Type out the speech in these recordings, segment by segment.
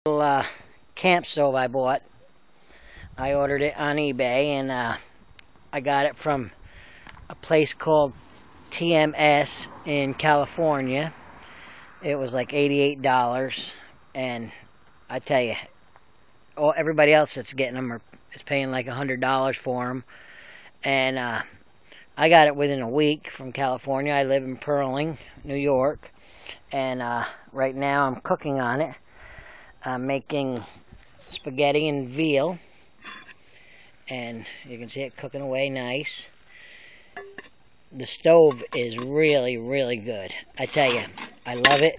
Little camp stove I bought. I ordered it on eBay, and I got it from a place called TMS in California. It was like $88, and I tell you, everybody else that's getting them is paying like $100 for them. And I got it within a week from California. I live in Pearling, New York, and right now I'm cooking on it. I'm making spaghetti and veal, and you can see it cooking away nice. The stove is really, really good. I tell you, I love it.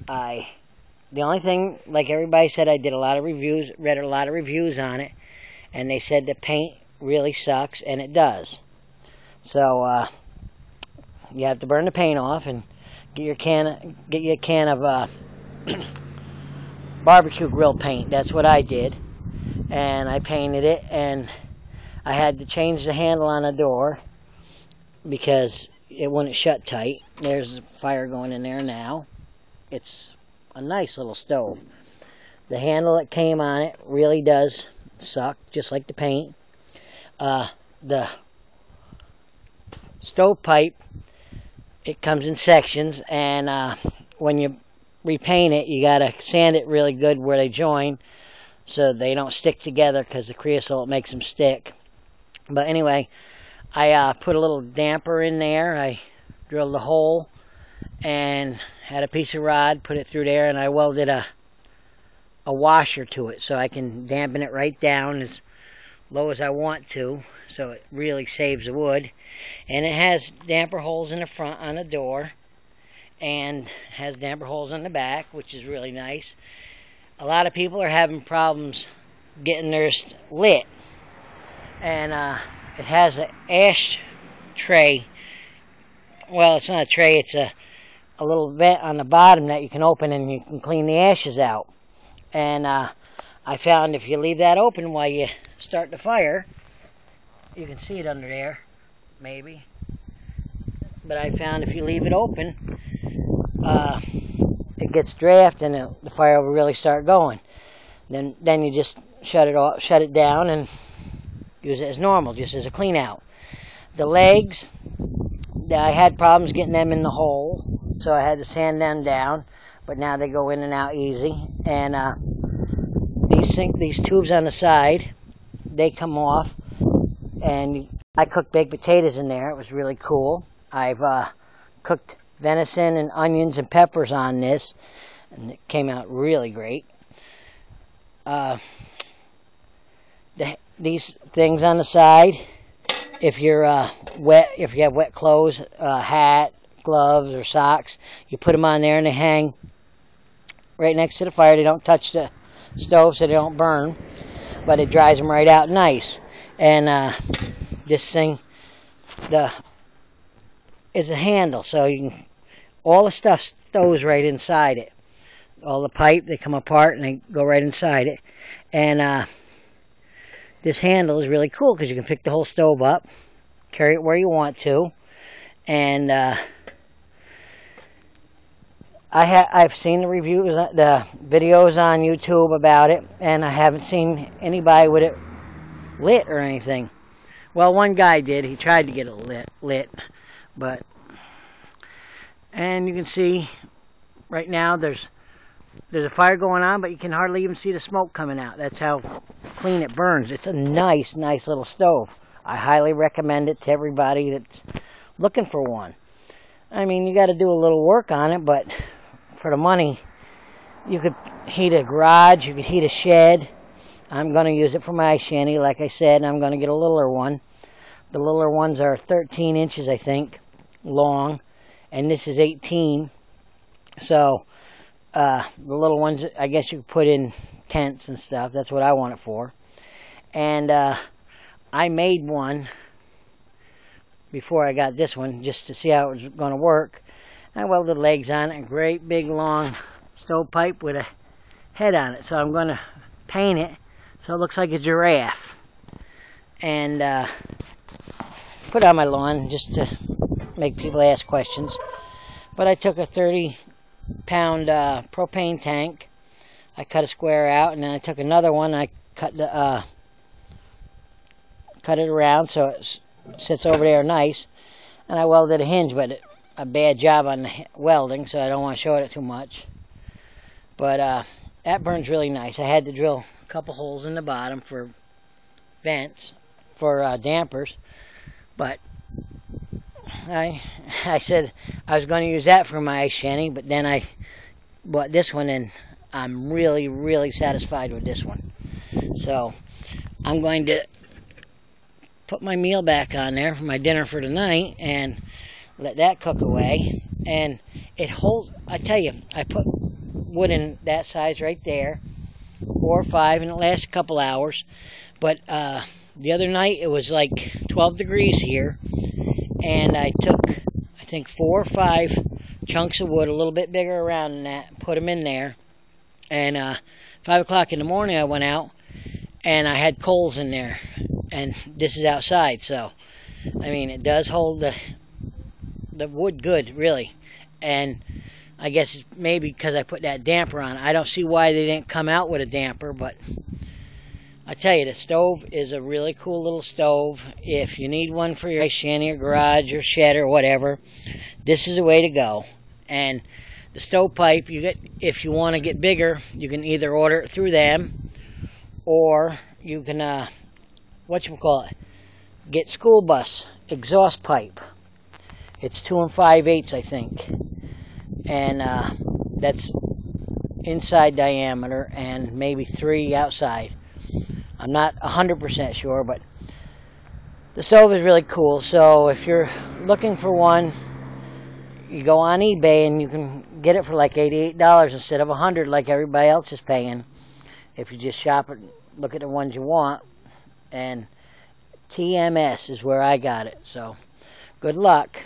The only thing, like everybody said, I did a lot of reviews, read a lot of reviews on it, and they said the paint really sucks, and it does. So you have to burn the paint off and get you a can of barbecue grill paint. That's what I did, and I painted it, and I had to change the handle on the door because it wouldn't shut tight. There's a fire going in there now. It's a nice little stove. The handle that came on it really does suck, just like the paint. The stovepipe, it comes in sections, and when you repaint it, you gotta sand it really good where they join so they don't stick together, because the creosote makes them stick. But anyway, I put a little damper in there. I drilled a hole and had a piece of rod, put it through there, and I welded a washer to it so I can dampen it right down as low as I want to, so it really saves the wood. And it has damper holes in the front on the door, and has damper holes on the back, which is really nice. A lot of people are having problems getting theirs lit, and it has an ash tray. Well, it's not a tray, it's a little vent on the bottom that you can open, and you can clean the ashes out. And I found if you leave that open while you start the fire, you can see it under there, maybe. But I found if you leave it open, it gets draft, and the fire will really start going. Then you just shut it off, shut it down, and use it as normal, just as a clean out. The legs, I had problems getting them in the hole, so I had to sand them down, but now they go in and out easy. And these tubes on the side, they come off, and I cooked baked potatoes in there. It was really cool. I've cooked venison and onions and peppers on this, and it came out really great. These things on the side, if you're if you have wet clothes, hat, gloves, or socks, you put them on there, and they hang right next to the fire. They don't touch the stove, so they don't burn, but it dries them right out nice. And this thing, is a handle, so you can, all the stuff stows right inside it. All the pipe, they come apart and they go right inside it. And this handle is really cool because you can pick the whole stove up, carry it where you want to. And I've seen the reviews, the videos on YouTube about it, and I haven't seen anybody with it lit or anything. Well, one guy did. He tried to get it lit, but, and you can see right now there's a fire going on, but you can hardly even see the smoke coming out. That's how clean it burns. It's a nice little stove. I highly recommend it to everybody that's looking for one. I mean, you got to do a little work on it, but for the money, you could heat a garage, you could heat a shed. I'm going to use it for my shanty, like I said, and I'm going to get a littler one. The littler ones are 13 inches, I think, long, and this is 18. So the little ones, I guess you could put in tents and stuff. That's what I want it for. And I made one before I got this one, just to see how it was going to work. I welded legs on it, a great big long stovepipe with a head on it. So I'm going to paint it so it looks like a giraffe, and put it on my lawn just to make people ask questions. But I took a 30-pound propane tank, I cut a square out, and then I took another one. I cut it around so it sits over there nice, and I welded a hinge, but a bad job on the welding, so I don't want to show it too much. But that burns really nice. I had to drill a couple holes in the bottom for vents, for dampers, but I said I was going to use that for my ice shanty, but then I bought this one, and I'm really, really satisfied with this one. So I'm going to put my meal back on there for my dinner for tonight and let that cook away. And it holds, I tell you, I put wood in that size right there, 4 or 5, and it lasts a couple hours. But the other night it was like 12 degrees here, and I took, I think, 4 or 5 chunks of wood, a little bit bigger around than that, put them in there. And 5 o'clock in the morning I went out, and I had coals in there. And this is outside, so, I mean, it does hold the wood good, really. And I guess it's maybe because I put that damper on. I don't see why they didn't come out with a damper, but I tell you, the stove is a really cool little stove. If you need one for your ice shanty or garage or shed or whatever, this is the way to go. And the stovepipe, if you want to get bigger, you can either order it through them, or you can get school bus exhaust pipe. It's 2 5/8, I think, and that's inside diameter and maybe 3 outside. I'm not 100% sure, but the stove is really cool. So if you're looking for one, you go on eBay and you can get it for like $88 instead of $100 like everybody else is paying. If you just shop it, look at the ones you want, and TMS is where I got it. So good luck.